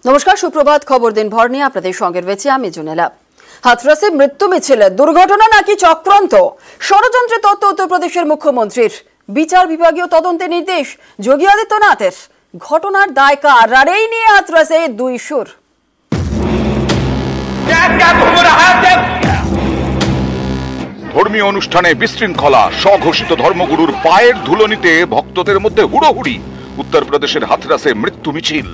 নমস্কার, সুপ্রভাত। খবর দিনভর নিয়ে আপনাদের সঙ্গে রয়েছে আমি জুনেলা। হাথরাসে মৃত্যু মিছিলে দুর্ঘটনা নাকি চক্রান্ত, ষড়যন্ত্রের তথ্য উত্তরপ্রদেশের মুখ্যমন্ত্রীর। বিচার বিভাগীয় তদন্তের নির্দেশ যোগী আদিত্যনাথের। ঘটনার দায় কার, আর এই নিয়ে হাথরাসে দুই সুর। ধর্মীয় অনুষ্ঠানে বিশৃঙ্খলা, স্বঘোষিত ধর্মগুরুর পায়ের ধুলো নিতে ভক্তদের মধ্যে হুড়োহুড়ি। উত্তরপ্রদেশের হাথরাসে মৃত্যু মিছিল।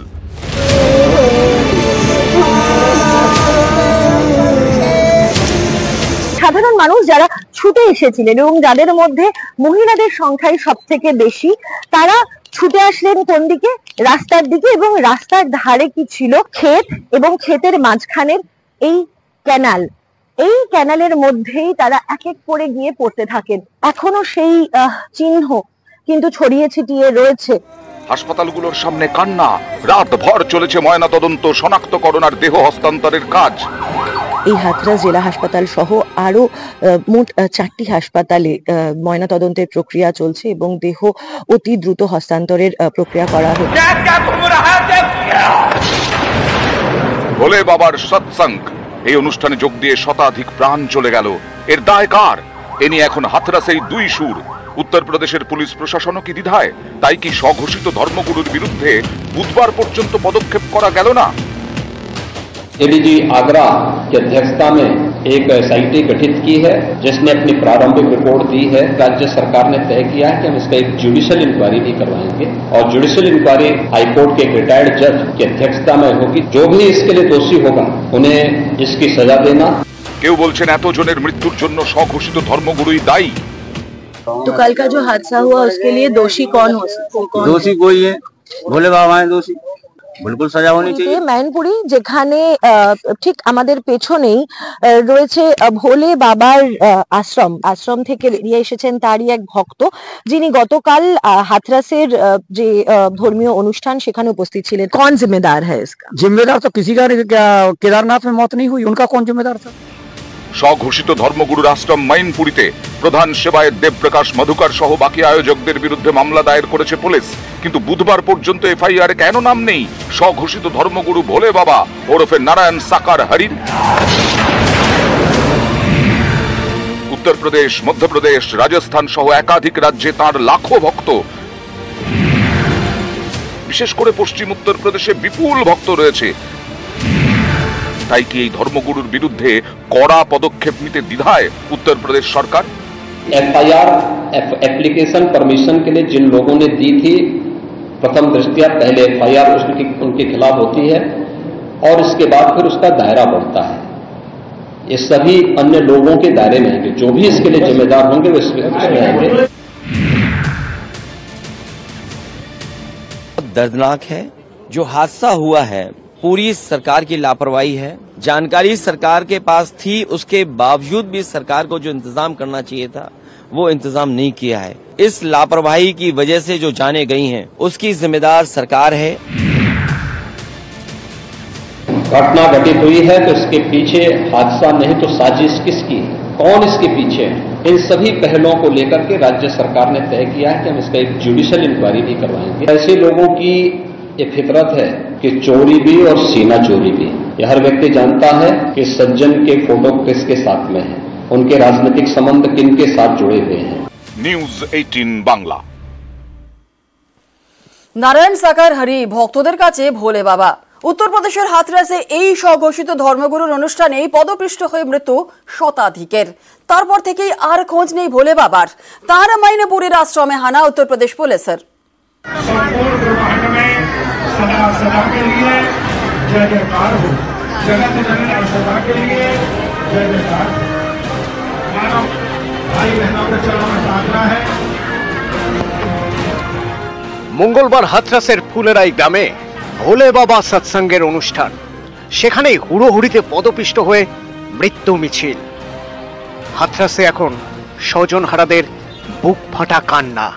সাধারণ মানুষ যারা ছুটে এসেছিলেন এবং যাদের মধ্যে মহিলাদের সংখ্যাই সব থেকে বেশি, তারা ছুটে আসলেন কোন দিকে? রাস্তার দিকে। এবং রাস্তার ধারে কি ছিল? ক্ষেত, এবং ক্ষেতের মাঝখানের এই ক্যানাল। এই ক্যানালের মধ্যেই তারা এক এক করে গিয়ে পড়তে থাকেন। এখনো সেই চিহ্ন কিন্তু ছড়িয়ে ছিটিয়ে রয়েছে। হাসপাতালগুলোর সামনে কান্না, রাতভর চলেছে ময়নাতদন্ত, শনাক্তকরণ আর দেহ হস্তান্তরের কাজ। এই হাথরাস জেলা হাসপাতাল সহ আরো মোট 4টি হাসপাতালে ময়নাতদন্তের প্রক্রিয়া চলছে এবং দেহ অতি দ্রুত হস্তান্তরের প্রক্রিয়া করা হচ্ছে। ভোলে বাবার সৎসঙ্গ, এই অনুষ্ঠানে যোগ দিয়ে শতাধিক প্রাণ চলে গেল। এর দায় কার? এ নিয়ে এখন হাথরাসেই দুই সুর। উত্তরপ্রদেশের পুলিশ প্রশাসনও কি দ্বিধায়? তাই কি স্বঘোষিত ধর্মগুরুর বিরুদ্ধে বুধবার পর্যন্ত পদক্ষেপ করা গেল না? एडीजी आगरा की अध्यक्षता में एक एसआईटी गठित की है, जिसने अपनी प्रारंभिक रिपोर्ट दी है। राज्य सरकार ने तय किया है कि हम इसका एक जुडिशियल इंक्वायरी भी करवाएंगे और जुडिशियल इंक्वायरी हाईकोर्ट के एक रिटायर्ड जज की अध्यक्षता में होगी। जो भी इसके लिए दोषी होगा उन्हें इसकी सजा देना। কেউ বলছেন এতজনের মৃত্যুর জন্য স্বঘোষিত ধর্মগুরুই দায়ী। तो कल का जो हादसा हुआ उसके लिए दोषी कौन हो सकता है? दोषी कोई है, भोले बाबा है दोषी, बिल्कुल सजा होनी चाहिए। मैनपुरी যেখানে ঠিক আমাদের পেছনেই রয়েছে ভোলে বাবার আশ্রম থেকে বেরিয়ে এসেছেন তারই এক ভক্ত, যিনি গতকাল হাথরাসের যে ধর্মীয় অনুষ্ঠান সেখানে উপস্থিত ছিলেন। कौन जिम्मेदार है इसका? जिम्मेदार तो किसी का नहीं। क्या केदारनाथ में मौत नहीं हुई, उनका कौन जिम्मेदार था? স্বঘোষিত ধর্মগুরুর আশ্রম মাইনপুরীতে প্রধান সেবায়েত দেবপ্রকাশ মধুকর সহ বাকি আয়োজকদের বিরুদ্ধে মামলা দায়ের করেছে পুলিশ। কিন্তু বুধবার পর্যন্ত এফআইআর কেন নাম নেই স্বঘোষিত ধর্মগুরু ভোলে বাবা ওরফে নারায়ণ সাকার হরির? উত্তরপ্রদেশ, মধ্যপ্রদেশ, রাজস্থান সহ একাধিক রাজ্যে তাঁর লাখো ভক্ত। বিশেষ করে পশ্চিম উত্তরপ্রদেশে বিপুল ভক্ত রয়েছে। তাই কি এই ধর্মগুরুর বিরুদ্ধে কড়া পদক্ষেপ নিতে দ্বিধায় উত্তরপ্রদেশ সরকার? एफआईआर एप्लीकेशन परमिशन के लिए जिन लोगों ने दी थी, प्रथम दृष्टया पहले एफआईआर उनके खिलाफ होती है और इसके बाद फिर उसका दायरा बढ़ता है। ये सभी अन्य लोगों के दायरे में आएंगे, जो भी इसके लिए जिम्मेदार होंगे वो इसमें आएंगे। दर्दनाक है जो हादसा हुआ है। पूरी सरकार की लापरवाही है। जानकारी सरकार के पास थी, उसके बावजूद भी सरकार को जो इंतजाम करना चाहिए था वो इंतजाम नहीं किया है। इस लापरवाही की वजह से जो जाने गई हैं उसकी जिम्मेदार सरकार है। घटना घटित हुई है तो इसके पीछे हादसा नहीं तो साजिश किसकी है, कौन इसके पीछे है? इन सभी पहलुओं को लेकर के राज्य सरकार ने तय किया है कि हम इसका एक जुडिशियल इंक्वायरी भी करवाएंगे। ऐसे लोगों की ये फितरत है कि चोरी भी और सीना चोरी भी। ये हर व्यक्ति जानता है कि सज्जन के फोटो किसके साथ में है, उनके राजनीतिक संबंध किन के साथ जुड़े हुए हैं। নিউজ 18 বাংলা। নারায়ণ সাকার হরি ভক্তদের কাছে ভোলে বাবা। উত্তরপ্রদেশের হাথরাসে এই স্বঘোষিত ধর্মগুরুর অনুষ্ঠানে পদপৃষ্ট হয়ে মৃত্যু শতাধিকের। তারপর থেকেই আর খোঁজ নেই ভোলে বাবার। তার মাইনপুরীর আশ্রমে হানা উত্তরপ্রদেশ পুলিশের। सदा के लिए जय जयकार हो, जगत जननी सदा के लिए जय जयकार। मानव भाई बहनों के चरणों में प्रार्थना है। মঙ্গলবার হাথরাসের ফুলেরাই গ্রামে ভোলে বাবা সৎসঙ্গের অনুষ্ঠান। সেখানেই হুড়োহুড়িতে পদপিষ্ট হয়ে মৃত্যু মিছিল। হাথরাসে এখন স্বজনহারাদের বুক ফাটা কান্না।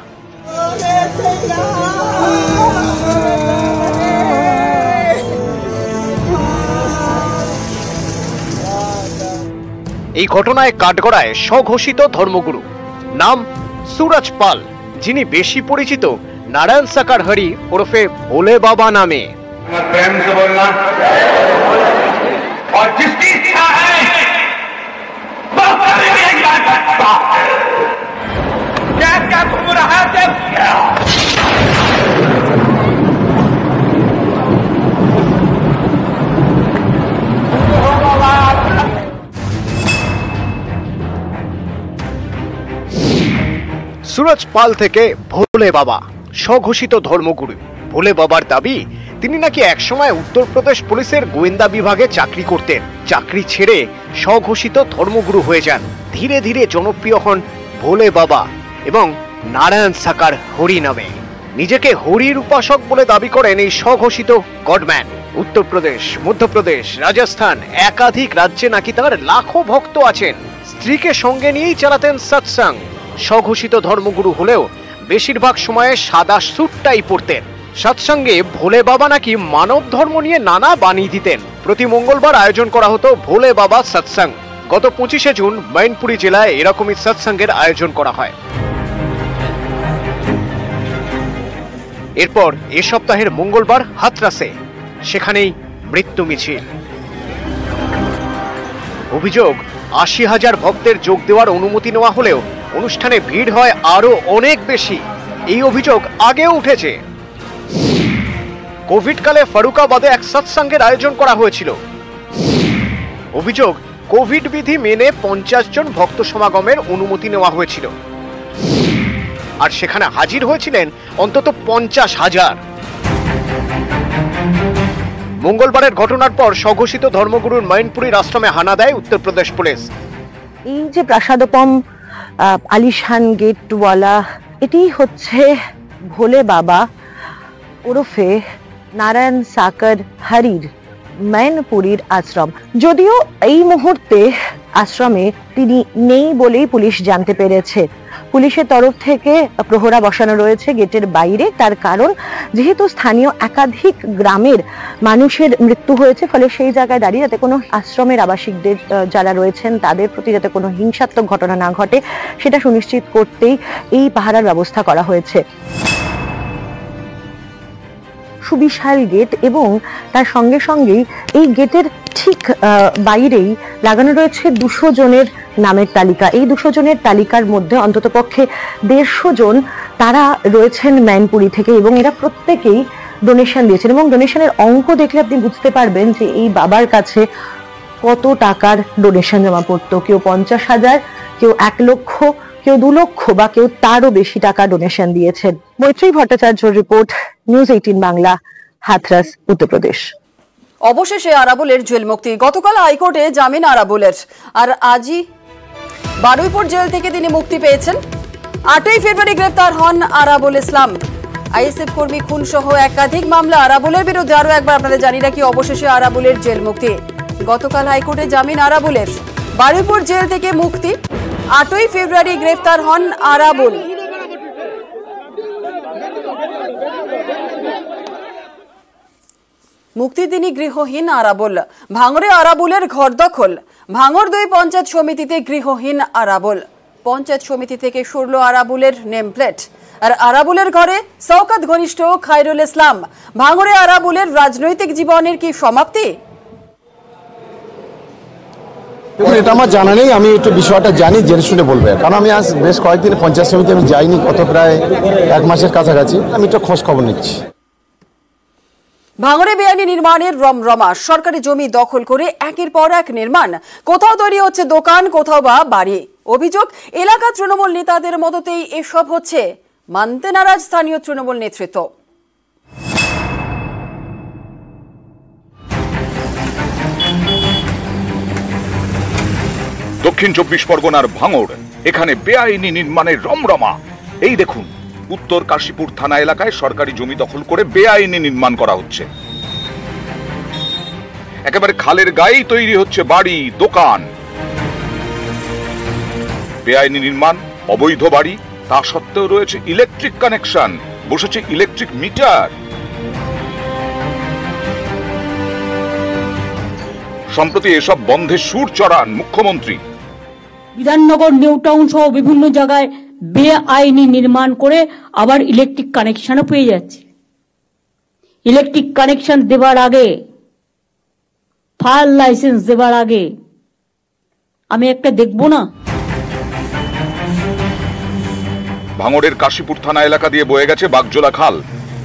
এই ঘটনায় কাঠগড়ায় স্বঘোষিত ধর্মগুরু, নাম সুরজ পাল, যিনি বেশি পরিচিত नारायण साकार हरि उर्फे भोले बाबा नामे। प्रेम से बोलना और जिसकी इच्छा है वो करेगा। क्या क्या घूम रहा है क्या? সুরজপাল থেকে ভোলে বাবা, স্বঘোষিত ধর্মগুরু। ভোলে বাবার দাবি তিনি নাকি একসময় উত্তরপ্রদেশ পুলিশের গোয়েন্দা বিভাগে চাকরি করতেন। চাকরি ছেড়ে স্বঘোষিত ধর্মগুরু হয়ে যান। ধীরে ধীরে জনপ্রিয় হন ভোলে বাবা এবং নারায়ণ সাকার হরি নামে। নিজেকে হরির উপাসক বলে দাবি করেন এই স্বঘোষিত গডম্যান। উত্তরপ্রদেশ, মধ্যপ্রদেশ, রাজস্থান একাধিক রাজ্যে নাকি তার লাখো ভক্ত আছেন। স্ত্রীকে সঙ্গে নিয়েই চালাতেন সৎসঙ্গ। স্বঘোষিত ধর্মগুরু হলেও বেশিরভাগ সময়ে সাদা স্যুটটাই পরতেন। সৎসঙ্গে ভোলে বাবা নাকি মানব ধর্ম নিয়ে নানা বাণী দিতেন। প্রতি মঙ্গলবার আয়োজন করা হতো ভোলে বাবা সৎসঙ্গ। গত 25শে জুন मैनपुरी জেলায় এরকমই সৎসঙ্গের আয়োজন করা হয়। এরপর এ সপ্তাহের মঙ্গলবার হাথরাসে, সেখানেই মৃত্যু মিছিল। অভিযোগ 80,000 ভক্তের যোগ দেওয়ার অনুমতি নেওয়া হলেও অনুষ্ঠানে ভিড় হয় আরো অনেক বেশি। এই অভিযোগ আগেও উঠেছে। কোভিড কালে ফারুকাবাদে এক সৎসঙ্গের আয়োজন করা হয়েছিল। অভিযোগ কোভিড বিধি মেনে 50 জন ভক্ত সমাগমের অনুমতি নেওয়া হয়েছিল, আর সেখানে হাজির হয়েছিলেন অন্তত 50,000। মঙ্গলবারের ঘটনার পর স্বঘোষিত ধর্মগুরুর मैनपुरीর আশ্রমে হানা দেয় উত্তরপ্রদেশ পুলিশ। এই যে প্রাসাদপম আলিশান গেটওয়ালা, এটি হচ্ছে ভোলে বাবা ওরফে নারায়ণ সাকার হরির मैनपुरीর আশ্রম। যদিও এই মুহূর্তে আশ্রমে তিনি নেই বলেই পুলিশ জানতে পেরেছে। পুলিশের তরফ থেকে প্রহরা বসানো রয়েছে গেটের বাইরে। তার কারণ যেহেতু স্থানীয় একাধিক গ্রামের মানুষের মৃত্যু হয়েছে, ফলে সেই জায়গায় দাঁড়িয়ে যাতে কোনো আশ্রমের আবাসিকদের যারা রয়েছেন তাদের প্রতি যাতে কোনো হিংসাত্মক ঘটনা না ঘটে সেটা সুনিশ্চিত করতেই এই পাহারার ব্যবস্থা করা হয়েছে। সুবিশাল গেট এবং তার সঙ্গে সঙ্গেই এই গেটের ঠিক বাইরেই লাগানো রয়েছে 200 জনের নামের তালিকা। এই 200 জনের তালিকার মধ্যে অন্ততপক্ষে 150 জন তারা রয়েছেন मैनपुरी থেকে এবং এরা প্রত্যেকেই ডোনেশন দিয়েছেন। এবং ডোনেশনের অঙ্ক দেখলে আপনি বুঝতে পারবেন যে এই বাবার কাছে কত টাকার ডোনেশন জমা পড়তো। কেউ 50,000, কেউ 1 লক্ষ, কেউ 2 লক্ষ বা কেউ তারও বেশি টাকা ডোনেশন দিয়েছেন। মৈত্রী ভট্টাচার্যর রিপোর্ট, নিউজ 18 বাংলা, হাথরাস, উত্তরপ্রদেশ। অবশেষে আরাবুলের জেল মুক্তি। গতকাল হাইকোর্টে জামিন আরাবুলের, আর আজই বারুইপুর জেল থেকে তিনি মুক্তি পেয়েছেন। 8ই ফেব্রুয়ারি গ্রেফতার হন আরাবুল ইসলাম। আইএসএফ কর্মী খুন সহ একাধিক মামলা আরাবুলের বিরুদ্ধে। আরো একবার আপনাদের জানি রাখি, অবশেষে আরাবুলের জেল মুক্তি। গতকাল হাইকোর্টে জামিন আরাবুলের, বারুইপুর জেল থেকে মুক্তি। 8ই ফেব্রুয়ারি গ্রেফতার হন আরাবুল। মুক্তির দিনই গৃহহীন আরাবুল। ভাঙড়ে আরাবুলের ঘর দখল। ভাঙড় 2 পঞ্চায়েত সমিতিতে গৃহহীন আরাবুল। পঞ্চায়েত সমিতি থেকে সরল আরাবুলের নেম প্লেট। আর আরাবুলের ঘরে শওকত ঘনিষ্ঠ খায়রুল ইসলাম। ভাঙড়ে আরাবুলের রাজনৈতিক জীবনের কি সমাপ্তি? দেখুন, এটা আমার জানা নেই। আমি একটু বিষয়টা জানি, জেনে শুনে বলবো। কারণ আমি আজ বেশ কয়েকদিন পঞ্চায়েত সমিতি আমি যাইনি, কত প্রায় 1 মাসের কাছাকাছি। আমি একটু খোঁজ খবর নিচ্ছি। ভাঙড়ে বেআইনি নির্মাণের রমরমা। সরকারি জমি দখল করে একের পর এক নির্মাণ। কোথাও তৈরি হচ্ছে দোকান, কোথাও বা বাড়ি। অভিযোগ এলাকা তৃণমূল নেতাদের মদতেই এসব হচ্ছে। মানতে নারাজ স্থানীয় তৃণমূল নেতৃত্ব। দক্ষিণ 24 পরগনার ভাঙড়, এখানে বেআইনি নির্মাণের রমরমা। এই দেখুন, উত্তর কাশীপুর থানা এলাকায় সরকারি জমি দখল করে বেআইনি নির্মাণ করা হচ্ছে। একেবারে খালের গায়েই তৈরি হচ্ছে বাড়ি, দোকান। বেআইনি নির্মাণ, অবৈধ বাড়ি, তা সত্ত্বেও রয়েছে ইলেকট্রিক কানেকশন, বসেছে ইলেকট্রিক মিটার। সম্প্রতি এসব বন্ধে সুর চড়ান মুখ্যমন্ত্রী। বিধাননগর, নিউ টাউন সহ বিভিন্ন জায়গায় বেআইনি নির্মাণ করে আবার ইলেকট্রিক কানেকশনও পেয়ে যাচ্ছে। ইলেকট্রিক কানেকশন দেওয়ার আগে ফায়ার লাইসেন্স দেবার আগে আমি একটা দেখবো না? ভাঙড়ের কাশীপুর থানা এলাকা দিয়ে বয়ে গেছে বাগজোলা খাল।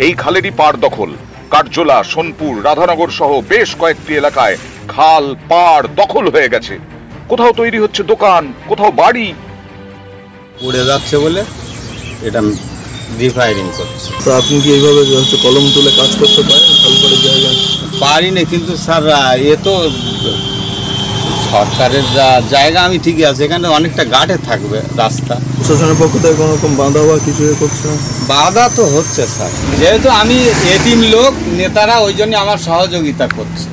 এই খালেরই পাড় দখল। কাঠজোলা, সোনপুর, রাধানগর সহ বেশ কয়েকটি এলাকায় খাল পাড় দখল হয়ে গেছে। কোথাও তৈরি হচ্ছে দোকান, কোথাও বাড়ি। উড়ে যাচ্ছে বলে এটা রিফায়ারিং করছে। তো আপনি কি এইভাবে কলম তুলে কাজ করতে পারেন খাল করে জায়গায়? পারি না, কিন্তু স্যার এ তো সরকারের জায়গা, আমি ঠিকই আছে, এখানে অনেকটা গাঢ়ে থাকবে রাস্তা। প্রশাসনের পক্ষ থেকে কোনো রকম বাধা বা কিছু করছে না? বাধা তো হচ্ছে স্যার, যেহেতু আমি এতিম লোক, নেতারা ওই জন্য আমার সহযোগিতা করছে।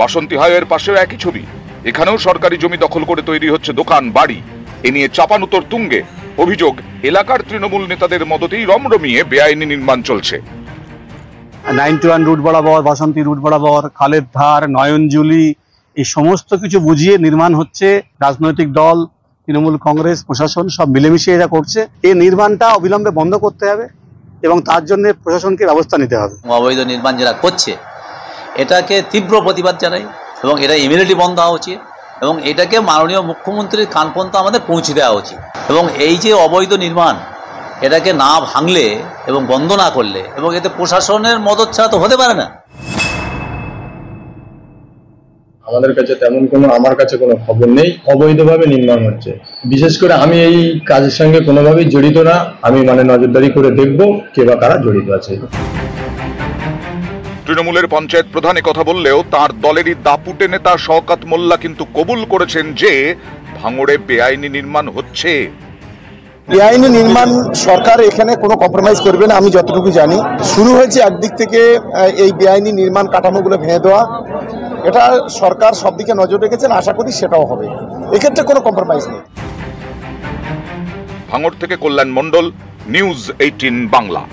বাসন্তী হাইওয়ের পাশেও একই ছবি। এখানেও সরকারি জমি দখল করে তৈরি হচ্ছে দোকান বাড়ি। এ নিয়ে চাপানুতোর তুঙ্গে। অভিযোগ, এলাকার তৃণমূল নেতাদের মদতেই রমরমিয়ে বেআইনি নির্মাণ চলছে। 91 রুট বরাবর, বাসন্তী রুট বরাবর, খালের ধার, নয়নজুলি, এই সমস্ত কিছু বুঝিয়ে নির্মাণ হচ্ছে। রাজনৈতিক দল, তৃণমূল কংগ্রেস, প্রশাসন সব মিলেমিশে এরা করছে। এই নির্মাণটা অবিলম্বে বন্ধ করতে হবে এবং তার জন্য প্রশাসনকে ব্যবস্থা নিতে হবে। অবৈধ নির্মাণ যারা করছে এটাকে তীব্র প্রতিবাদ জানাই এবং এটা ইমিডিয়েটলি বন্ধ হওয়া উচিত এবং এটাকে মাননীয় মুখ্যমন্ত্রীর কান পর্যন্ত আমাদের পৌঁছে দেওয়া উচিত। এবং এই যে অবৈধ নির্মাণ, এটাকে না ভাঙলে এবং বন্ধ না করলে, এবং এতে প্রশাসনের মদত ছাড়া তো হতে পারে না। আমাদের কাছে তেমন আমার কাছে কোনো খবর নেই অবৈধভাবে নির্মাণ হচ্ছে। বিশেষ করে আমি এই কাজের সঙ্গে কোনোভাবেই জড়িত না। আমি নজরদারি করে দেখব কে বা কারা জড়িত আছে। তৃণমূলের পঞ্চায়েত প্রধানে কথা বললেও তার দলেরই দাপুটে নেতা শওকত মোল্লা কিন্তু কবুল করেছেন যে ভাঙড়ে বেআইনি নির্মাণ হচ্ছে। বেআইনি নির্মাণ সরকার এখানে কোনো কম্প্রোমাইজ করবে না, আমি যতটুকু জানি। শুরু হয়েছে একদিক থেকে এই বেআইনি নির্মাণ কাঠামোগুলো ভেঙে দেওয়া, এটা সরকার সব দিকে নজর রেখেছেন, আশা করি সেটাও হবে। এক্ষেত্রে কোনো কম্প্রোমাইজ নেই। ভাঙড় থেকে কল্যাণ মণ্ডল, নিউজ 18 বাংলা।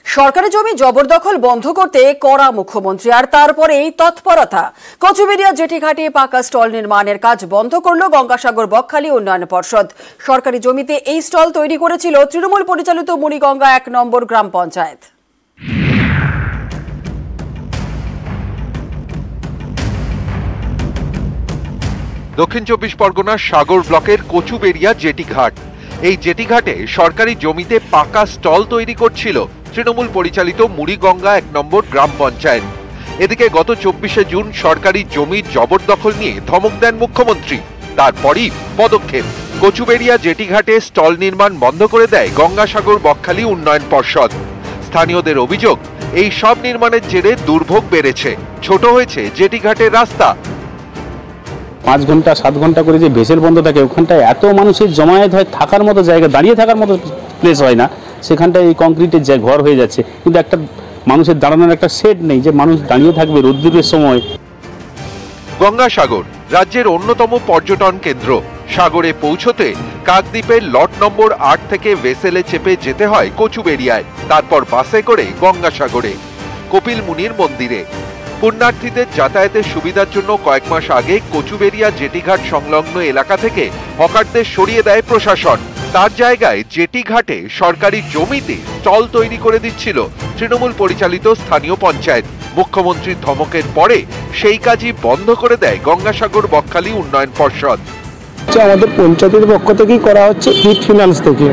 সরকারি জমি জবরদখল বন্ধ করতে কড়া মুখ্যমন্ত্রী, আর তারপরেই তৎপরতা। কচুবেড়িয়া জেটিঘাটে পাকা স্টল নির্মাণের কাজ বন্ধ করল গঙ্গাসাগর বকখালি উন্নয়ন পর্ষদ। সরকারি জমিতে এই স্টল তৈরি করেছিল তৃণমূল পরিচালিত মুড়িগঙ্গা 1 নম্বর গ্রাম পঞ্চায়েত। দক্ষিণ 24 পরগনার সাগর ব্লকের কচুবেড়িয়া জেটিঘাট। এই জেটিঘাটে সরকারি জমিতে পাকা স্টল তৈরি করছিল তৃণমূল পরিচালিত মুড়িগঙ্গা 1 নম্বর গ্রাম পঞ্চায়েত। এদিকে গত 24শে জুন সরকারি জমির জবরদখল নিয়ে ধমক দেন মুখ্যমন্ত্রী। তারপরই পদক্ষেপ। কচুবেড়িয়া জেটিঘাটে স্টল নির্মাণ বন্ধ করে দেয় গঙ্গাসাগর বকখালি উন্নয়ন পর্ষদ। স্থানীয়দের অভিযোগ, এই সব নির্মাণের জেরে দুর্ভোগ বেড়েছে, ছোট হয়েছে জেটিঘাটের রাস্তা। 5 ঘন্টা 7 ঘন্টা করে যে ভেসেল বন্ধ থাকে, ওখানটায় এত মানুষের জমায়েত হয়, থাকার মতো জায়গা, দাঁড়িয়ে থাকার মতো প্লেস হয় না। সেখানটায় এই কংক্রিটের যে ঘর হয়ে যাচ্ছে, কিন্তু একটা মানুষের দাঁড়ানোর একটা শেড নেই যে মানুষ দাঁড়িয়ে থাকবে রোদ্দুরের সময়। গঙ্গাসাগর রাজ্যের অন্যতম পর্যটন কেন্দ্র। সাগরে পৌঁছতে কাকদ্বীপের লট নম্বর 8 থেকে ভেসেলে চেপে যেতে হয় কচুবেড়িয়ায়, তারপর বাসে করে গঙ্গাসাগরে কপিল মুনির মন্দিরে। পুণ্যার্থীদের যাতায়াতের সুবিধার জন্য কয়েক মাস আগে কচুবেড়িয়া জেটিঘাট সংলগ্ন এলাকা থেকে হকারদের সরিয়ে দেয় প্রশাসন। তার জায়গায় জেটিঘাটে সরকারি জমিতে স্টল তৈরি করে দিচ্ছিল তৃণমূল পরিচালিত স্থানীয় পঞ্চায়েত। মুখ্যমন্ত্রীর ধমকের পরে সেই কাজই বন্ধ করে দেয় গঙ্গাসাগর বকখালি উন্নয়ন পর্ষদ। আমাদের পঞ্চায়েতের পক্ষ থেকেই করা হচ্ছে, হিট ফিনান্স থেকে।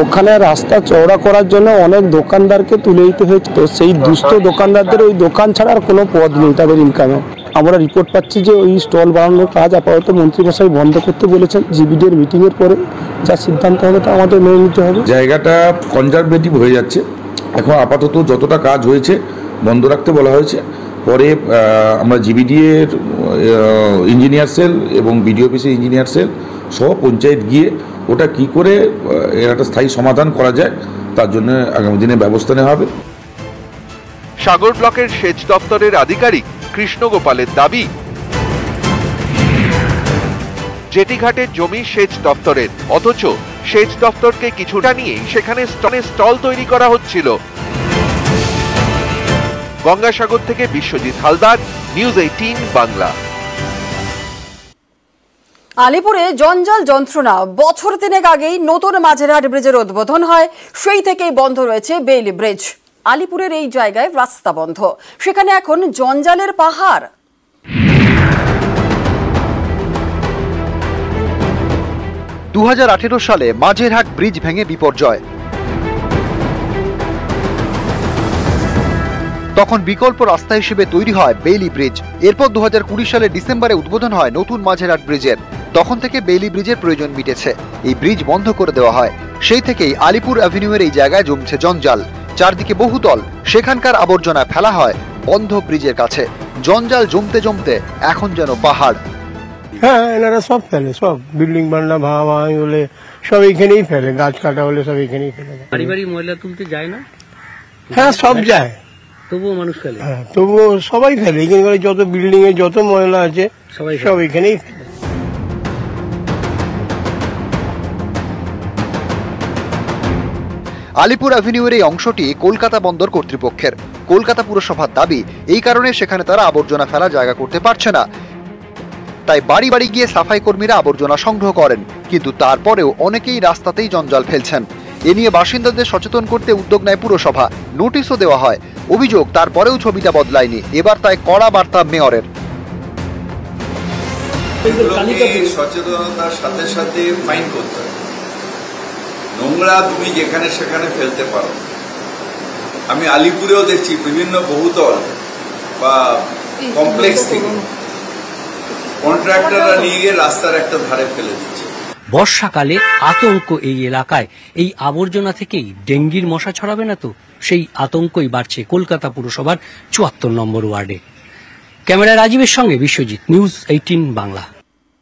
ওখানে রাস্তা চওড়া করার জন্য অনেক দোকানদারকে তুলে দিতে হয়েছে, তো সেই দুস্থ দোকানদারদের ওই দোকান ছাড়া আর কোনো পথ নেই তাদের ইনকামে। আমরা রিপোর্ট পাচ্ছি যে ওই স্টল বানানোর কাজ আপাতত মন্ত্রীমশাই বন্ধ করতে বলেছেন। জিবিডির মিটিংয়ের পরে যা সিদ্ধান্ত হবে তা আমাদের মেনে নিতে হবে। জায়গাটা কনজারভেটিভ হয়ে যাচ্ছে। এখন আপাতত যতটা কাজ হয়েছে বন্ধ রাখতে বলা হয়েছে। পরে আমরা জিবিডিএর ইঞ্জিনিয়ার সেল এবং বিডিও অফিসের ইঞ্জিনিয়ার সেল সহ পঞ্চায়েত গিয়ে ওটা কি করে এর একটা স্থায়ী সমাধান করা যায় তার জন্য আগামী দিনে ব্যবস্থা নেওয়া হবে। সাগর ব্লকের সেচ দপ্তরের আধিকারিক কৃষ্ণ গোপালের দাবি, জেটিঘাটের জমি সেচ দপ্তরের, অথচ সেচ দপ্তরকে কিছুটা নিয়ে সেখানে স্টল তৈরি করা হচ্ছিল। গঙ্গাসাগর থেকে বিশ্বজিৎ হালদার, নিউজ 18 বাংলা। আলিপুরে জঞ্জাল যন্ত্রণা। বছর 3 আগেই নতুন মাঝেরহাট ব্রিজের উদ্বোধন হয়, সেই থেকেই বন্ধ রয়েছে বেইলি ব্রিজ। আলিপুরের এই জায়গায় রাস্তা বন্ধ, সেখানে এখন জঞ্জালের পাহাড়। দু সালে মাঝেরহাট ব্রিজ ভেঙে বিপর্যয়। তখন বিকল্প রাস্তা হিসেবে তৈরি হয় বেইলি ব্রিজ। এরপর 2020 সালের ডিসেম্বরে উদ্বোধন হয় নতুন মাঝেরহাট ব্রিজের। তখন থেকে বেইলি ব্রিজের প্রয়োজন মিটেছে, এই ব্রিজ বন্ধ করে দেওয়া হয়। সেই থেকেই আলিপুর অ্যাভিনিউয়ের এই জায়গায় জমছে জঞ্জাল। চারদিকে বহুতল, সেখানকার আবর্জনা ফেলা হয় বন্ধ ব্রিজের কাছে। জঞ্জাল জমতে জমতে এখন যেন পাহাড়। হ্যাঁ, এনারা সব ফেলে, সব বিল্ডিং বান্না ভাঙা হলে সব এখানেই ফেলে, গাছ কাটা হলে সব এখানেই ফেলে। বাড়ি বাড়ি ময়লা তুলতে যায় না? হ্যাঁ, সব যায়, তবুও মানুষ ফেলে। হ্যাঁ, তবুও সবাই ফেলে। এখানকার যত বিল্ডিং এ যত ময়লা আছে সব এখানেই ফেলে। আলিপুর অ্যাভিনিউয়ের এই অংশটি কলকাতা বন্দর কর্তৃপক্ষের। কলকাতা পুরসভার দাবি, এই কারণে সেখানে তারা আবর্জনা ফেলা জায়গা করতে পারছে না, তাই বাড়ি বাড়ি গিয়ে সাফাই কর্মীরা আবর্জনা সংগ্রহ করেন। কিন্তু তারপরেও অনেকেই রাস্তাতেই জঞ্জাল ফেলছেন। এ নিয়ে বাসিন্দাদের সচেতন করতে উদ্যোগ নেয় পুরসভা, নোটিশও দেওয়া হয়। অভিযোগ, তারপরেও ছবিটা বদলায়নি। এবার তাই কড়া বার্তা মেয়রের। সচেতনতার সাথে সাথে ফাইন করতে হবে। নোংরা তুমি যেখানে সেখানে ফেলতে পারো। আমি আলিপুরেও দেখছি বিভিন্ন বহুতল বা কমপ্লেক্স থেকে কন্ট্রাক্টররা নিয়ে গিয়ে রাস্তার একটা ধারে ফেলে দিচ্ছে। বর্ষাকালে আতঙ্ক এই এলাকায়। এই আবর্জনা থেকেই ডেঙ্গির মশা ছড়াবে না তো? সেই আতঙ্কই বাড়ছে কলকাতা পুরসভার ৭৪ নম্বর ওয়ার্ডে। ক্যামেরায় রাজীবের সঙ্গে বিশ্বজিৎ, নিউজ 18 বাংলা।